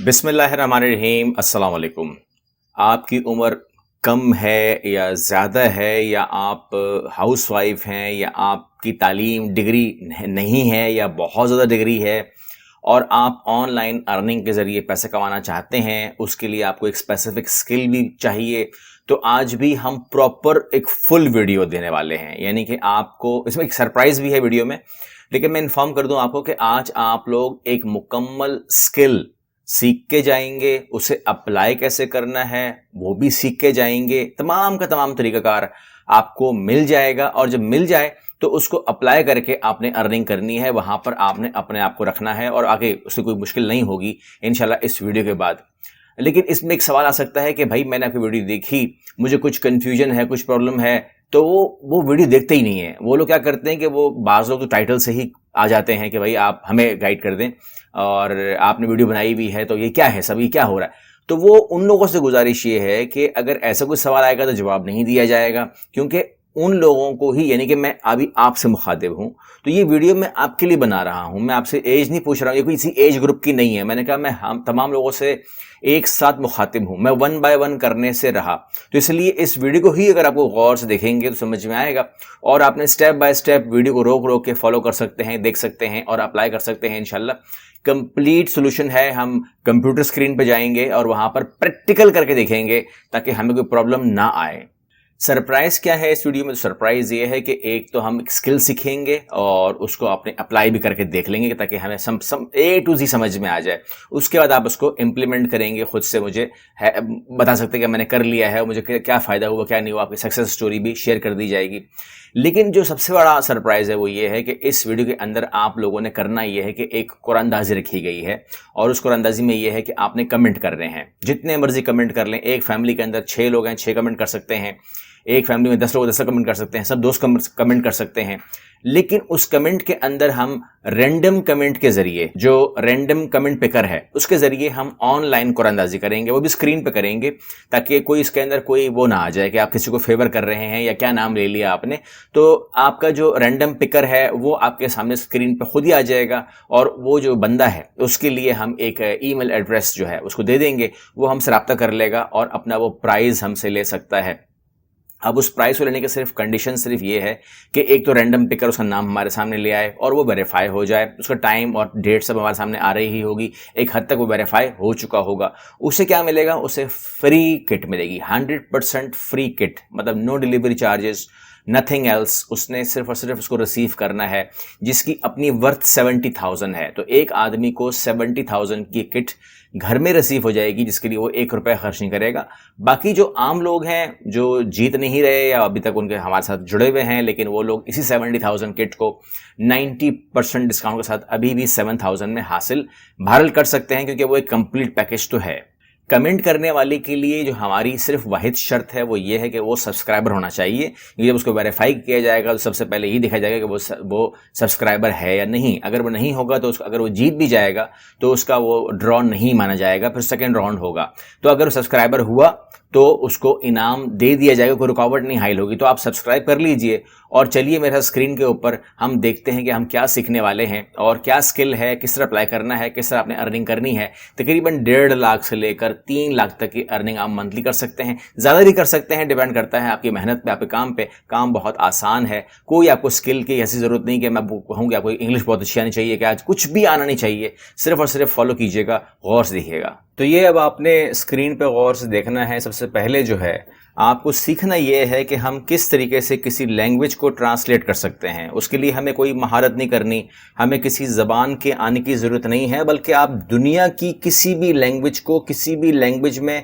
बिस्मिल्लाहिर्रहमानिर्रहीम। अस्सलाम वालेकुम। आपकी उम्र कम है या ज़्यादा है, या आप हाउसवाइफ हैं, या आपकी तालीम डिग्री नहीं है या बहुत ज़्यादा डिग्री है और आप ऑनलाइन अर्निंग के ज़रिए पैसे कमाना चाहते हैं, उसके लिए आपको एक स्पेसिफिक स्किल भी चाहिए, तो आज भी हम प्रॉपर एक फुल वीडियो देने वाले हैं। यानी कि आपको इसमें एक सरप्राइज़ भी है वीडियो में, लेकिन मैं इन्फॉर्म कर दूं आपको कि आज आप लोग एक मुकम्मल स्किल सीख के जाएंगे, उसे अप्लाई कैसे करना है वो भी सीख के जाएंगे। तमाम का तमाम तरीकाकार आपको मिल जाएगा, और जब मिल जाए तो उसको अप्लाई करके आपने अर्निंग करनी है, वहां पर आपने अपने आप को रखना है और आगे उससे कोई मुश्किल नहीं होगी इंशाल्लाह इस वीडियो के बाद। लेकिन इसमें एक सवाल आ सकता है कि भाई मैंने आपकी वीडियो देखी, मुझे कुछ कन्फ्यूजन है, कुछ प्रॉब्लम है, तो वो वीडियो देखते ही नहीं है। वो लोग क्या करते हैं कि वो बाज़ लोग तो टाइटल से ही आ जाते हैं कि भाई आप हमें गाइड कर दें और आपने वीडियो बनाई हुई है तो ये क्या है, सब ये क्या हो रहा है। तो वो उन लोगों से गुजारिश ये है कि अगर ऐसा कोई सवाल आएगा तो जवाब नहीं दिया जाएगा, क्योंकि उन लोगों को ही, यानी कि मैं अभी आपसे मुखातिब हूं, तो ये वीडियो मैं आपके लिए बना रहा हूं। मैं आपसे एज नहीं पूछ रहा हूं, ये कोई इसी एज ग्रुप की नहीं है। मैंने कहा मैं हम तमाम लोगों से एक साथ मुखातिब हूं, मैं वन बाय वन करने से रहा, तो इसलिए इस वीडियो को ही अगर आपको गौर से देखेंगे तो समझ में आएगा, और आपने स्टेप बाय स्टेप वीडियो को रोक रोक के फॉलो कर सकते हैं, देख सकते हैं और अप्लाई कर सकते हैं। इंशाल्लाह कंप्लीट सोल्यूशन है। हम कंप्यूटर स्क्रीन पे जाएंगे और वहां पर प्रैक्टिकल करके देखेंगे ताकि हमें कोई प्रॉब्लम ना आए। सरप्राइज क्या है इस वीडियो में? तो सरप्राइज ये है कि एक तो हम स्किल सीखेंगे और उसको अपने अप्लाई भी करके देख लेंगे ताकि हमें सम ए टू जी समझ में आ जाए। उसके बाद आप उसको इम्प्लीमेंट करेंगे, खुद से मुझे बता सकते हैं कि मैंने कर लिया है, मुझे क्या फ़ायदा हुआ क्या नहीं हुआ, आपकी सक्सेस स्टोरी भी शेयर कर दी जाएगी। लेकिन जो सबसे बड़ा सरप्राइज़ है वो ये है कि इस वीडियो के अंदर आप लोगों ने करना ये है कि एक कुरानंदाजी रखी गई है, और उस कुरानंदाजी में ये है कि आपने कमेंट कर रहे हैं, जितने मर्जी कमेंट कर लें। एक फैमिली के अंदर 6 लोग हैं, 6 कमेंट कर सकते हैं। एक फैमिली में 10 लोग 10 कमेंट कर सकते हैं, सब दोस्त कमेंट कर सकते हैं। लेकिन उस कमेंट के अंदर हम रैंडम कमेंट के जरिए, जो रैंडम कमेंट पिकर है उसके जरिए हम ऑनलाइन कुरानंदाजी करेंगे, वो भी स्क्रीन पे करेंगे, ताकि कोई इसके अंदर कोई वो ना आ जाए कि आप किसी को फेवर कर रहे हैं या क्या नाम ले लिया आपने। तो आपका जो रैंडम पिकर है वो आपके सामने स्क्रीन पे खुद ही आ जाएगा, और वो जो बंदा है उसके लिए हम एक ईमेल एड्रेस जो है उसको दे देंगे, वो हमसे रब्ता कर लेगा और अपना वो प्राइज़ हमसे ले सकता है। अब उस प्राइस को लेने के सिर्फ कंडीशन सिर्फ ये है कि एक तो रैंडम पिकर उसका नाम हमारे सामने ले आए और वो वेरीफाई हो जाए, उसका टाइम और डेट सब हमारे सामने आ रही ही होगी, एक हद तक वो वेरीफाई हो चुका होगा। उसे क्या मिलेगा? उसे फ्री किट मिलेगी, 100% फ्री किट, मतलब no delivery charges, nothing else. उसने सिर्फ और सिर्फ उसको रिसीव करना है, जिसकी अपनी वर्थ 70,000 है। तो एक आदमी को 70,000 की किट घर में रिसीव हो जाएगी, जिसके लिए वो 1 रुपया खर्च नहीं करेगा। बाकी जो आम लोग हैं जो जीत नहीं रहे या अभी तक उनके हमारे साथ जुड़े हुए हैं, लेकिन वो लोग इसी 70,000 किट को 90% डिस्काउंट के साथ अभी भी 7,000 में हासिल बहरहाल कर सकते हैं, क्योंकि वो एक कंप्लीट पैकेज तो है। कमेंट करने वाले के लिए जो हमारी सिर्फ वाहिद शर्त है वो ये है कि वो सब्सक्राइबर होना चाहिए, क्योंकि जब उसको वेरीफाई किया जाएगा तो सबसे पहले ये देखा जाएगा कि वो सब्सक्राइबर है या नहीं। अगर वो नहीं होगा तो अगर वो जीत भी जाएगा तो उसका वो ड्रॉ नहीं माना जाएगा, फिर सेकेंड राउंड होगा। तो अगर वो सब्सक्राइबर हुआ तो उसको इनाम दे दिया जाएगा, कोई रुकावट नहीं हाइल होगी। तो आप सब्सक्राइब कर लीजिए और चलिए मेरे स्क्रीन के ऊपर हम देखते हैं कि हम क्या सीखने वाले हैं और क्या स्किल है, किस तरह अप्लाई करना है, किस तरह आपने अर्निंग करनी है। तकरीबन 1.5 लाख से लेकर 3 लाख तक की अर्निंग आप मंथली कर सकते हैं, ज़्यादा भी कर सकते हैं, डिपेंड करता है आपकी मेहनत पे, आपके काम पे। काम बहुत आसान है, कोई आपको स्किल की ऐसी ज़रूरत नहीं कि मैं कहूँ कि आपको इंग्लिश बहुत अच्छी आनी चाहिए, कि आज कुछ भी आना नहीं चाहिए, सिर्फ और सिर्फ फॉलो कीजिएगा, गौर से देखिएगा। तो ये अब आपने स्क्रीन पे गौर से देखना है। सबसे पहले जो है आपको सीखना ये है कि हम किस तरीके से किसी लैंग्वेज को ट्रांसलेट कर सकते हैं। उसके लिए हमें कोई महारत नहीं करनी, हमें किसी ज़बान के आने की ज़रूरत नहीं है, बल्कि आप दुनिया की किसी भी लैंग्वेज को किसी भी लैंग्वेज में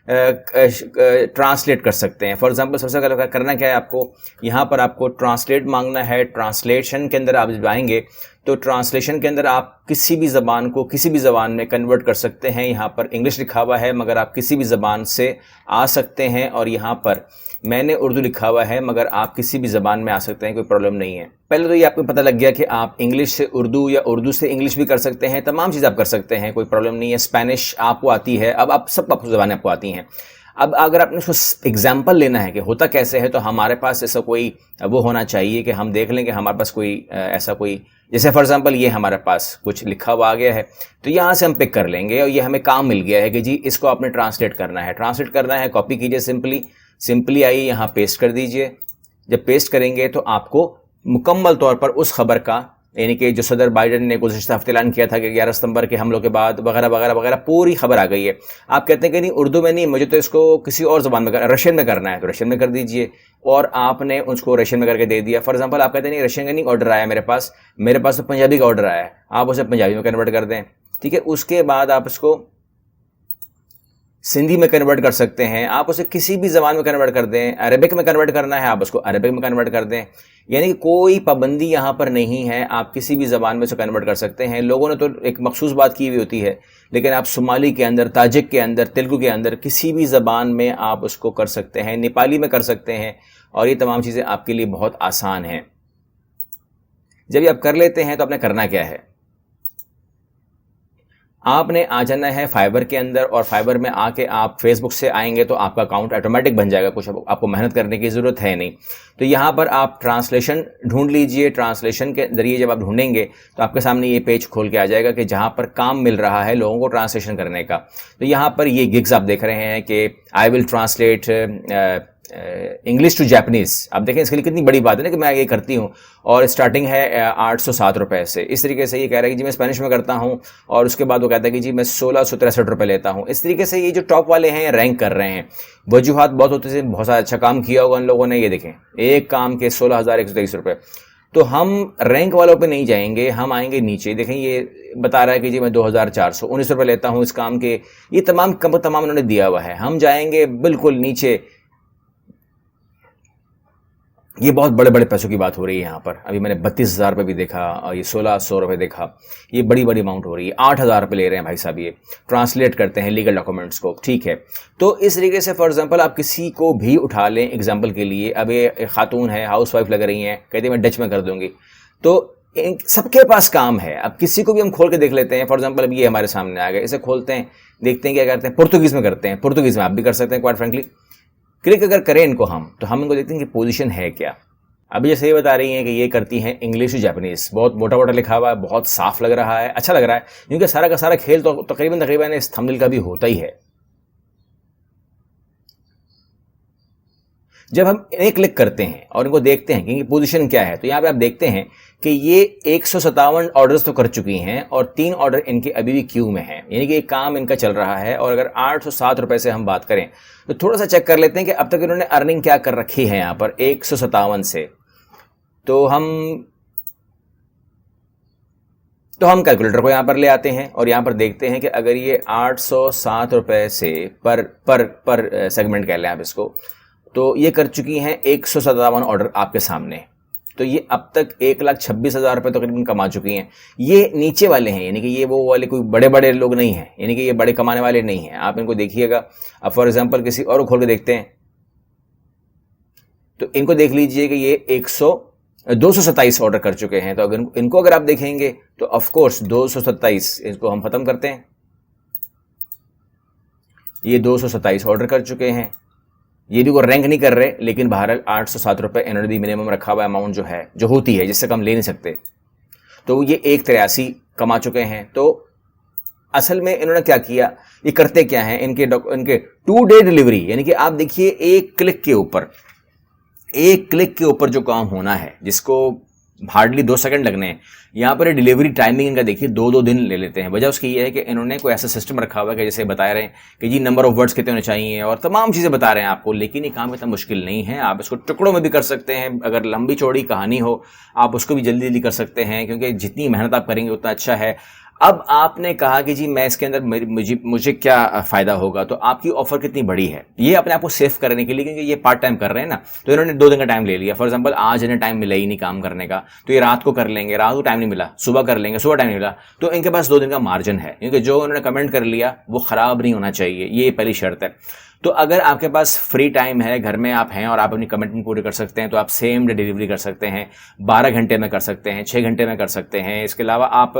ट्रांसलेट कर सकते हैं। फॉर एग्जांपल सबसे पहले करना क्या है, आपको यहाँ पर आपको ट्रांसलेट मांगना है। ट्रांसलेशन के अंदर आप जब आएंगे तो ट्रांसलेशन के अंदर आप किसी भी ज़बान को किसी भी ज़बान में कन्वर्ट कर सकते हैं। यहाँ पर इंग्लिश लिखा हुआ है, मगर आप किसी भी ज़बान से आ सकते हैं, और यहाँ पर मैंने उर्दू लिखा हुआ है, मगर आप किसी भी ज़बान में आ सकते हैं, कोई प्रॉब्लम नहीं है। पहले तो ये आपको पता लग गया कि आप इंग्लिश से उर्दू या उर्दू से इंग्लिश भी कर सकते हैं, तमाम चीज़ आप कर सकते हैं, कोई प्रॉब्लम नहीं है। स्पेनिश आपको आती है, अब आप सब ज़बानें आपको आती हैं। अब अगर आपने उसको एग्जाम्पल लेना है कि होता कैसे है, तो हमारे पास ऐसा कोई वो होना चाहिए कि हम देख लें कि हमारे पास कोई ऐसा कोई जैसे फॉर एग्जांपल ये हमारे पास कुछ लिखा हुआ आ गया है, तो यहाँ से हम पिक कर लेंगे और ये हमें काम मिल गया है कि जी इसको आपने ट्रांसलेट करना है, कॉपी कीजिए, सिंपली आइए यहाँ पेस्ट कर दीजिए। जब पेस्ट करेंगे तो आपको मुकम्मल तौर पर उस खबर का, यानी कि जो सदर बाइडेन ने गुज़िश्ता हफ्ते ऐलान किया था कि 11 सितंबर के हमलों के बाद वगैरह वगैरह वगैरह, पूरी खबर आ गई है। आप कहते हैं कि नहीं उर्दू में नहीं, मुझे तो इसको किसी और ज़बान में रशियन में करना है, तो रशियन में कर दीजिए, और आपने उसको रशियन में करके दे दिया। फॉर एग्जांपल आप कहते हैं नहीं रशियन का नहीं ऑर्डर आया मेरे पास तो पंजाबी का ऑर्डर आया है, आप उसे पंजाबी में कन्वर्ट कर दें, ठीक है। उसके बाद आप इसको सिंधी में कन्वर्ट कर सकते हैं, आप उसे किसी भी ज़बान में कन्वर्ट कर दें, अरबिक में कन्वर्ट करना है आप उसको अरबिक में कन्वर्ट कर दें, यानी कि कोई पाबंदी यहाँ पर नहीं है, आप किसी भी ज़बान में उसे कन्वर्ट कर सकते हैं। लोगों ने तो एक मखसूस बात की हुई होती है, लेकिन आप सोमाली के अंदर, ताजिक के अंदर, तेलुगु के अंदर किसी भी ज़बान में आप उसको कर सकते हैं, नेपाली में कर सकते हैं, और ये तमाम चीज़ें आपके लिए बहुत आसान हैं। जब ये आप कर लेते हैं तो आपने करना क्या है, आपने आ जाना है फाइबर के अंदर, और फाइबर में आके आप फेसबुक से आएंगे तो आपका अकाउंट ऑटोमेटिक बन जाएगा, कुछ आपको मेहनत करने की ज़रूरत है नहीं। तो यहाँ पर आप ट्रांसलेशन ढूंढ लीजिए, ट्रांसलेशन के ज़रिए जब आप ढूंढेंगे तो आपके सामने ये पेज खोल के आ जाएगा कि जहाँ पर काम मिल रहा है लोगों को ट्रांसलेशन करने का। तो यहाँ पर ये गिग्स आप देख रहे हैं कि I will translate English to Japanese. आप देखें इसके लिए कितनी बड़ी बात है ना कि मैं ये करती हूँ, और स्टार्टिंग है 807 रुपये से। इस तरीके से ये कह रहा है कि जी मैं स्पेनिश में करता हूँ, और उसके बाद वो कहता है कि जी मैं 1663 रुपये लेता हूँ। इस तरीके से ये जो टॉप वाले हैं रैंक कर रहे हैं। वजूहात बहुत होते थे, बहुत सारा अच्छा काम किया होगा उन लोगों ने। ये देखें एक काम के 16,123 रुपये। तो हम रैंक वालों पे नहीं जाएंगे, हम आएंगे नीचे। देखें ये बता रहा है कि जी मैं 2,419 रुपये लेता हूँ इस काम के। ये तमाम उन्होंने दिया हुआ है। हम जाएंगे बिल्कुल नीचे, ये बहुत बड़े बड़े पैसों की बात हो रही है यहाँ पर। अभी मैंने 32,000 रुपये भी देखा, और ये 1,600 रुपये देखा। ये बड़ी बड़ी अमाउंट हो रही है। 8,000 रुपये ले रहे हैं भाई साहब, ये ट्रांसलेट करते हैं लीगल डॉक्यूमेंट्स को, ठीक है। तो इस तरीके से फॉर एग्जांपल आप किसी को भी उठा लें एग्जांपल के लिए। अब ये एक खातून है, हाउस वाइफ लग रही हैं, कहती है मैं डच में कर दूंगी, तो सबके पास काम है। अब किसी को भी हम खोल के देख लेते हैं। फॉर एग्जांपल अब ये हमारे सामने आ गए, इसे खोलते हैं, देखते हैं क्या करते हैं। पुर्तगीज़ में करते हैं, पुर्तगीज़ में आप भी कर सकते हैं क्वाइट फ्रेंकली। क्लिक अगर करें इनको हम, तो हम इनको देखते हैं कि पोजीशन है क्या। अभी जैसे ये बता रही हैं कि ये करती हैं इंग्लिश टू जापानीज़। बहुत मोटा मोटा लिखा हुआ है, बहुत साफ लग रहा है, अच्छा लग रहा है, क्योंकि सारा का सारा खेल तो तकरीबन इस थंबनेल का भी होता ही है। जब हम इन्हें क्लिक करते हैं और इनको देखते हैं कि इनकी पोजीशन क्या है, तो यहाँ पे आप देखते हैं कि ये 157 ऑर्डर्स तो कर चुकी हैं, और 3 ऑर्डर इनके अभी भी क्यू में हैं, यानी कि एक काम इनका चल रहा है। और अगर 807 रुपये से हम बात करें तो थोड़ा सा चेक कर लेते हैं कि अब तक इन्होंने अर्निंग क्या कर रखी है यहाँ पर 157 से। तो हम कैलकुलेटर को यहाँ पर ले आते हैं और यहाँ पर देखते हैं कि अगर ये 807 रुपये से पर सेगमेंट कह लें आप इसको, तो ये कर चुकी हैं 157 ऑर्डर आपके सामने। तो ये अब तक 1,26,000 रुपये तकरीबन कमा चुकी हैं। ये नीचे वाले हैं, यानी कि ये वो वाले कोई बड़े बड़े लोग नहीं हैं, यानी कि ये बड़े कमाने वाले नहीं हैं। आप इनको देखिएगा। अब फॉर एग्जांपल किसी और को खोल के देखते हैं, तो इनको देख लीजिए कि ये 227 ऑर्डर कर चुके हैं। तो अगर इनको अगर आप देखेंगे तो ऑफ कोर्स 227, इसको हम खत्म करते हैं। ये 227 ऑर्डर कर चुके हैं। ये भी को रैंक नहीं कर रहे, लेकिन बहरहाल 807 रुपये इन्होंने भी मिनिमम रखा हुआ अमाउंट जो होती है, जिससे कम ले नहीं सकते। तो ये 1,83 कमा चुके हैं। तो असल में इन्होंने क्या किया, ये करते क्या हैं, इनके 2 डे डिलीवरी, यानी कि आप देखिए एक क्लिक के ऊपर जो काम होना है, जिसको हार्डली 2 सेकंड लगने हैं, यहाँ पर डिलीवरी टाइमिंग इनका देखिए 2-2 दिन ले लेते हैं। वजह उसकी ये है कि इन्होंने कोई ऐसा सिस्टम रखा हुआ है कि जैसे बता रहे हैं कि जी नंबर ऑफ वर्ड्स कितने होने चाहिए और तमाम चीज़ें बता रहे हैं आपको। लेकिन ये काम इतना मुश्किल नहीं है, आप इसको टुकड़ों में भी कर सकते हैं। अगर लंबी चौड़ी कहानी हो आप उसको भी जल्दी जल्दी कर सकते हैं, क्योंकि जितनी मेहनत आप करेंगे उतना अच्छा है। अब आपने कहा कि जी मैं इसके अंदर मुझे क्या फ़ायदा होगा, तो आपकी ऑफ़र कितनी बड़ी है, ये अपने आप को सेव करने के लिए, क्योंकि ये पार्ट टाइम कर रहे हैं ना, तो इन्होंने 2 दिन का टाइम ले लिया। फॉर एग्जांपल आज इन्हें टाइम मिला ही नहीं काम करने का, तो ये रात को कर लेंगे, रात को टाइम नहीं मिला, सुबह कर लेंगे, सुबह टाइम नहीं मिला, तो इनके पास 2 दिन का मार्जिन है, क्योंकि जो उन्होंने कमेंट कर लिया वो ख़राब नहीं होना चाहिए, ये पहली शर्त है। तो अगर आपके पास फ्री टाइम है, घर में आप हैं और आप अपनी कमिटमेंट पूरी कर सकते हैं, तो आप सेम डे डिलीवरी कर सकते हैं, 12 घंटे में कर सकते हैं, 6 घंटे में कर सकते हैं। इसके अलावा आप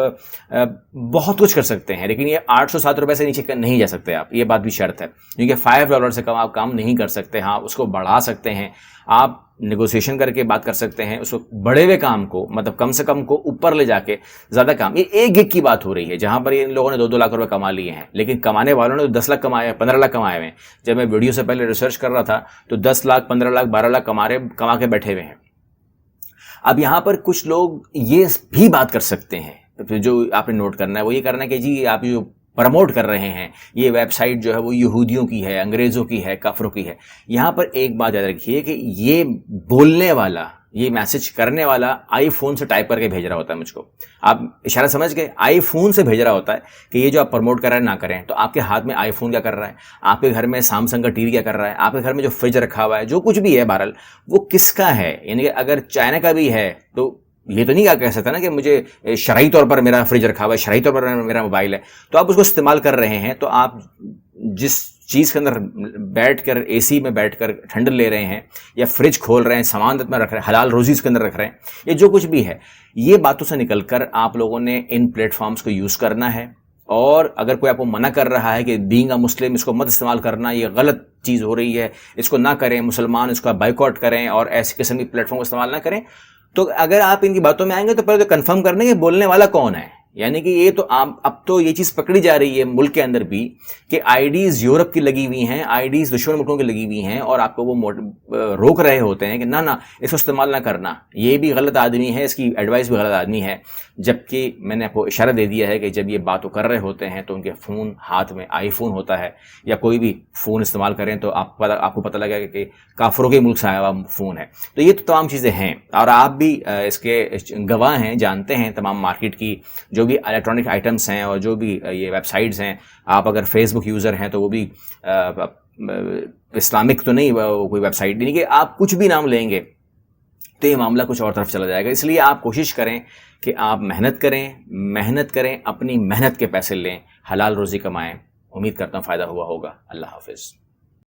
बहुत कुछ कर सकते हैं, लेकिन ये 807 रुपये से नीचे नहीं जा सकते आप, ये बात भी शर्त है, क्योंकि $5 से कम आप काम नहीं कर सकते। हाँ, उसको बढ़ा सकते हैं, आप नेगोशिएशन करके बात कर सकते हैं, उसको बड़े हुए काम को मतलब कम से कम को ऊपर ले जाके ज़्यादा काम। ये एक गिग की बात हो रही है जहाँ पर इन लोगों ने 2-2 लाख रुपए कमा लिए हैं, लेकिन कमाने वालों ने तो 10 लाख कमाए, 15 लाख कमाए हुए हैं। जब मैं वीडियो से पहले रिसर्च कर रहा था तो 10 लाख, 15 लाख, 12 लाख कमा के बैठे हुए हैं। अब यहाँ पर कुछ लोग ये भी बात कर सकते हैं, तो जो आपने नोट करना है वो ये करना है कि जी आप जो प्रमोट कर रहे हैं ये वेबसाइट जो है वो यहूदियों की है, अंग्रेज़ों की है, काफरों की है। यहाँ पर एक बात याद रखिए कि ये बोलने वाला, ये मैसेज करने वाला आईफोन से टाइप करके भेज रहा होता है मुझको। आप इशारा समझ गए, आईफोन से भेज रहा होता है कि ये जो आप प्रमोट कर रहे हैं ना करें। तो आपके हाथ में आईफोन क्या कर रहा है, आपके घर में सैमसंग का टीवी क्या कर रहा है, आपके घर में जो फ्रिज रखा हुआ है, जो कुछ भी है बहरहाल वो किसका है। यानी कि अगर चाइना का भी है तो ये तो नहीं कह सकता ना कि मुझे शरई तौर पर मेरा फ्रिज रखा हुआ है, शरई तौर पर मेरा मोबाइल है, तो आप उसको इस्तेमाल कर रहे हैं। तो आप जिस चीज़ के अंदर बैठकर एसी में बैठकर ठंड ले रहे हैं या फ्रिज खोल रहे हैं, सामान में रख रहे हैं, हलाल रोज़ी इसके अंदर रख रहे हैं, ये जो कुछ भी है, ये बातों से निकलकर आप लोगों ने इन प्लेटफॉर्म्स को यूज़ करना है। और अगर कोई आपको मना कर रहा है कि बीइंग अ मुस्लिम इसको मत इस्तेमाल करना, ये गलत चीज़ हो रही है, इसको ना करें, मुसलमान इसका बाइकआउट करें और ऐसे किस्म की प्लेटफॉर्म को इस्तेमाल ना करें, तो अगर आप इनकी बातों में आएंगे तो पहले तो कंफर्म करने के बोलने वाला कौन है। यानी कि ये तो आप अब तो ये चीज़ पकड़ी जा रही है मुल्क के अंदर भी कि आईडीज़ यूरोप की लगी हुई हैं, आईडीज़ दुश्मन मुल्कों की लगी हुई हैं और आपको वो रोक रहे होते हैं कि ना ना इसको इस्तेमाल ना करना, ये भी गलत आदमी है, इसकी एडवाइस भी गलत आदमी है। जबकि मैंने आपको इशारा दे दिया है कि जब ये बात कर रहे होते हैं तो उनके फ़ोन हाथ में आईफोन होता है या कोई भी फ़ोन इस्तेमाल करें तो आपको पता लगेगा कि काफरों के मुल्क से आया हुआ फ़ोन है। तो ये तो तमाम चीज़ें हैं और आप भी इसके गवाह हैं, जानते हैं तमाम मार्केट की जो भी इलेक्ट्रॉनिक आइटम्स हैं और जो भी ये वेबसाइट्स हैं। आप अगर फेसबुक यूज़र हैं तो वो भी इस्लामिक तो नहीं कोई वेबसाइट, यानी कि आप कुछ भी नाम लेंगे तो ये मामला कुछ और तरफ चला जाएगा। इसलिए आप कोशिश करें कि आप मेहनत करें, अपनी मेहनत के पैसे लें, हलाल रोज़ी कमाएं। उम्मीद करता हूँ फ़ायदा हुआ होगा। अल्लाह हाफ़िज़।